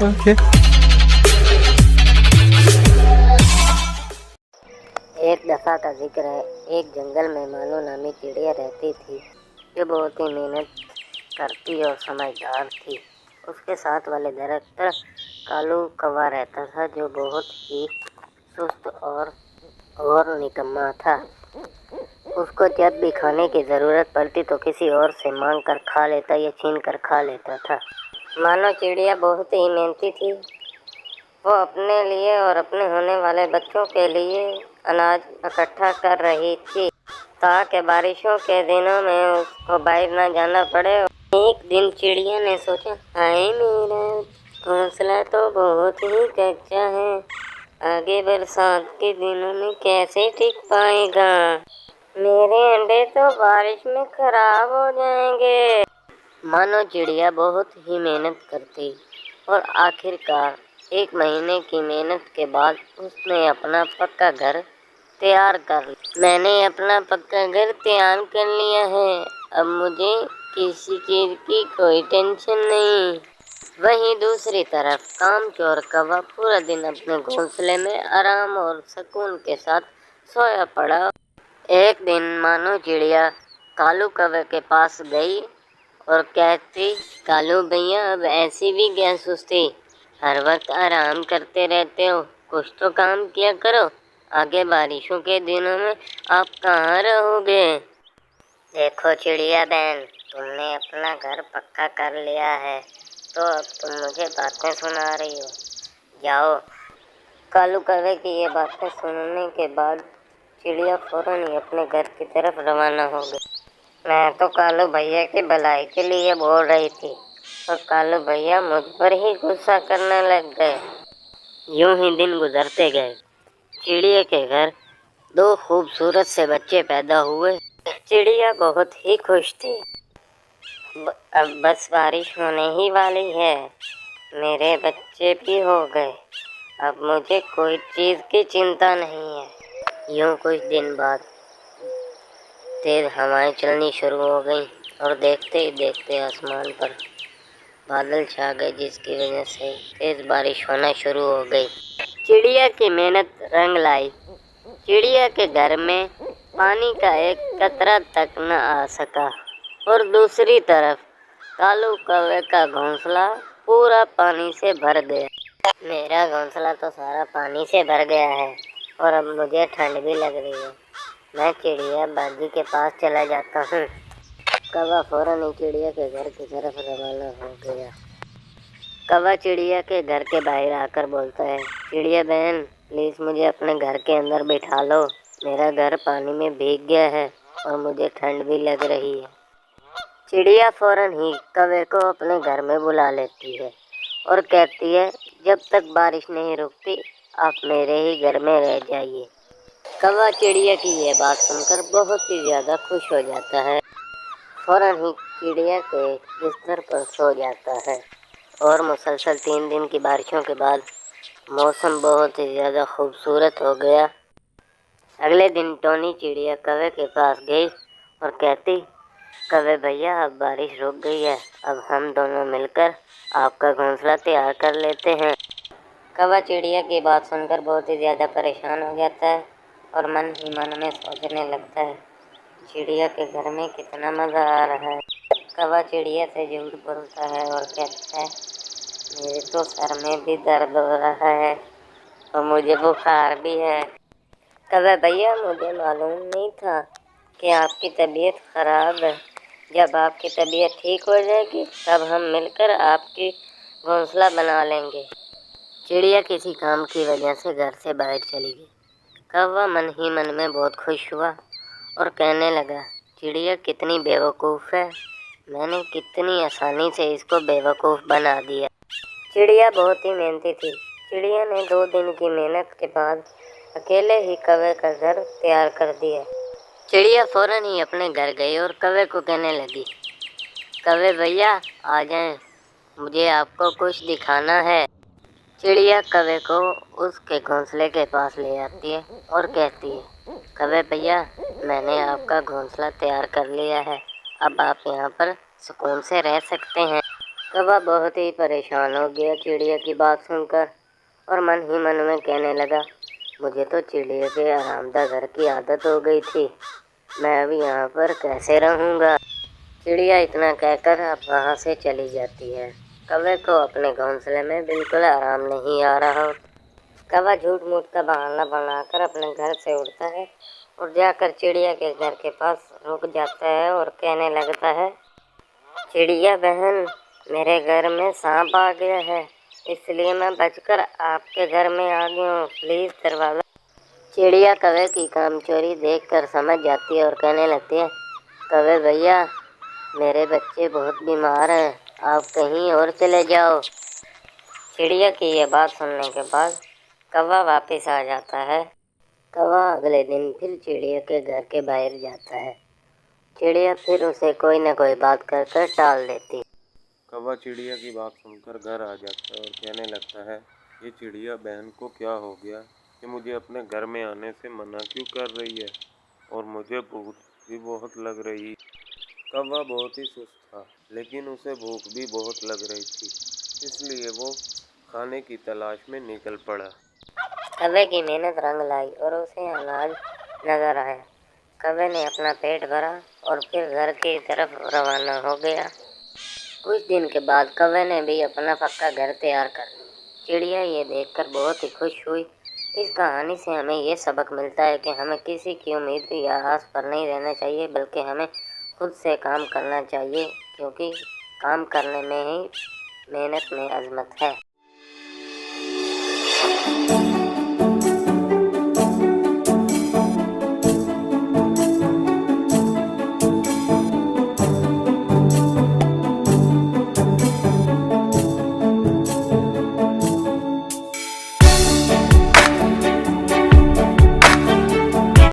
Okay. एक दफ़ा का जिक्र है, एक जंगल में मानो नामी चिड़िया रहती थी जो बहुत ही मेहनत करती और समझदार थी। उसके साथ वाले दरख्त पर कालू कौवा रहता था जो बहुत ही सुस्त और निकम्मा था। उसको जब भी खाने की ज़रूरत पड़ती तो किसी और से मांग कर खा लेता या छीन कर खा लेता था। मानो चिड़िया बहुत ही मेहनती थी। वो अपने लिए और अपने होने वाले बच्चों के लिए अनाज इकट्ठा कर रही थी ताकि बारिशों के दिनों में उसको बाहर ना जाना पड़े। एक दिन चिड़िया ने सोचा, हाय मेरा घोंसला तो बहुत ही कच्चा है, आगे बरसात के दिनों में कैसे टिक पाएगा। मेरे अंडे तो बारिश में खराब हो जाएंगे। मानो चिड़िया बहुत ही मेहनत करती और आखिरकार 1 महीने की मेहनत के बाद उसने अपना पक्का घर तैयार कर लिया। मैंने अपना पक्का घर तैयार कर लिया है, अब मुझे किसी चीज़ की कोई टेंशन नहीं। वहीं दूसरी तरफ कामचोर कौवा पूरा दिन अपने घोंसले में आराम और सुकून के साथ सोया पड़ा। एक दिन मानो चिड़िया कालू कौवे के पास गई और कहती, कालू भैया अब ऐसी भी क्या सुस्ती, हर वक्त आराम करते रहते हो, कुछ तो काम किया करो, आगे बारिशों के दिनों में आप कहाँ रहोगे। देखो चिड़िया बहन, तुमने अपना घर पक्का कर लिया है तो अब तुम मुझे बातें सुना रही हो, जाओ। कालू कौवे की ये बातें सुनने के बाद चिड़िया फौरन ही अपने घर की तरफ रवाना हो गई। मैं तो कालू भैया की भलाई के लिए बोल रही थी और कालू भैया मुझ पर ही गुस्सा करने लग गए। यूं ही दिन गुजरते गए। चिड़िया के घर 2 खूबसूरत से बच्चे पैदा हुए। चिड़िया बहुत ही खुश थी। अब बस बारिश होने ही वाली है, मेरे बच्चे भी हो गए, अब मुझे कोई चीज़ की चिंता नहीं है। यूं कुछ दिन बाद तेज हवाएं चलनी शुरू हो गई और देखते ही देखते आसमान पर बादल छा गए, जिसकी वजह से तेज बारिश होना शुरू हो गई। चिड़िया की मेहनत रंग लाई। चिड़िया के घर में पानी का एक कतरा तक न आ सका और दूसरी तरफ कालू कौवे का घोंसला पूरा पानी से भर गया। मेरा घोंसला तो सारा पानी से भर गया है और अब मुझे ठंड भी लग रही है, मैं चिड़िया बाजी के पास चला जाता हूँ। कौवा फौरन ही चिड़िया के घर की तरफ रवाना हो गया। कौवा चिड़िया के घर के बाहर आकर बोलता है, चिड़िया बहन प्लीज़ मुझे अपने घर के अंदर बिठा लो, मेरा घर पानी में भीग गया है और मुझे ठंड भी लग रही है। चिड़िया फौरन ही कौवे को अपने घर में बुला लेती है और कहती है, जब तक बारिश नहीं रुकती आप मेरे ही घर में रह जाइए। कौवा चिड़िया की यह बात सुनकर बहुत ही ज़्यादा खुश हो जाता है। फौरन ही चिड़िया के बिस्तर पर सो जाता है और मुसलसल 3 दिन की बारिशों के बाद मौसम बहुत ही ज़्यादा खूबसूरत हो गया। अगले दिन टोनी चिड़िया कौवे के पास गई और कहती, कौवे भैया अब बारिश रुक गई है, अब हम दोनों मिलकर आपका घोंसला तैयार कर लेते हैं। कौवा चिड़िया की बात सुनकर बहुत ही ज़्यादा परेशान हो जाता है और मन ही मन में सोचने लगता है, चिड़िया के घर में कितना मज़ा आ रहा है। कौवा चिड़िया से झूठ बोलता है और कहता है, मेरे तो सर में भी दर्द हो रहा है और मुझे बुखार भी है। कौवा भैया मुझे मालूम नहीं था कि आपकी तबीयत ख़राब है, जब आपकी तबीयत ठीक हो जाएगी तब हम मिलकर आपकी घोंसला बना लेंगे। चिड़िया किसी काम की वजह से घर से बाहर चली गई। कौवा मन ही मन में बहुत खुश हुआ और कहने लगा, चिड़िया कितनी बेवकूफ़ है, मैंने कितनी आसानी से इसको बेवकूफ़ बना दिया। चिड़िया बहुत ही मेहनती थी। चिड़िया ने 2 दिन की मेहनत के बाद अकेले ही कौवे का घर तैयार कर दिया। चिड़िया फौरन ही अपने घर गई और कौवे को कहने लगी, कौवे भैया आ जाएं, मुझे आपको कुछ दिखाना है। चिड़िया कौवे को उसके घोंसले के पास ले आती है और कहती है, कौवे भैया मैंने आपका घोंसला तैयार कर लिया है, अब आप यहाँ पर सुकून से रह सकते हैं। कौवा बहुत ही परेशान हो गया चिड़िया की बात सुनकर और मन ही मन में कहने लगा, मुझे तो चिड़िया के आरामदा घर की आदत हो गई थी, मैं अभी यहाँ पर कैसे रहूँगा। चिड़िया इतना कहकर अब वहाँ से चली जाती है। कौवे को अपने घोंसले में बिल्कुल आराम नहीं आ रहा। कौवा झूठ मूठ का बहाना बनाकर अपने घर से उड़ता है और जाकर चिड़िया के घर के पास रुक जाता है और कहने लगता है, चिड़िया बहन, मेरे घर में सांप आ गया है, इसलिए मैं बचकर आपके घर में आ गया हूँ, प्लीज़ दरवाज़ा। चिड़िया कौवे की कामचोरी देखकर समझ जाती है और कहने लगती है, कौवे भैया, मेरे बच्चे बहुत बीमार हैं, आप कहीं और चले जाओ। चिड़िया की यह बात सुनने के बाद कौवा वापस आ जाता है। कौवा अगले दिन फिर चिड़िया के घर के बाहर जाता है। चिड़िया फिर उसे कोई न कोई बात कर कर टाल देती। कौवा चिड़िया की बात सुनकर घर आ जाता है और कहने लगता है, ये चिड़िया बहन को क्या हो गया कि मुझे अपने घर में आने से मना क्यों कर रही है और मुझे भूख भी बहुत लग रही। कौवा बहुत ही सुस्त था, लेकिन उसे भूख भी बहुत लग रही थी, इसलिए वो खाने की तलाश में निकल पड़ा। कौवे की मेहनत रंग लाई और उसे अनाज नजर आया। कौवे ने अपना पेट भरा और फिर घर की तरफ रवाना हो गया। कुछ दिन के बाद कौवे ने भी अपना पक्का घर तैयार कर लिया। चिड़िया ये देखकर बहुत ही खुश हुई। इस कहानी से हमें ये सबक मिलता है कि हमें किसी की उम्मीद या आस पर नहीं रहना चाहिए, बल्कि हमें खुद से काम करना चाहिए, क्योंकि काम करने में ही मेहनत में अजमत है।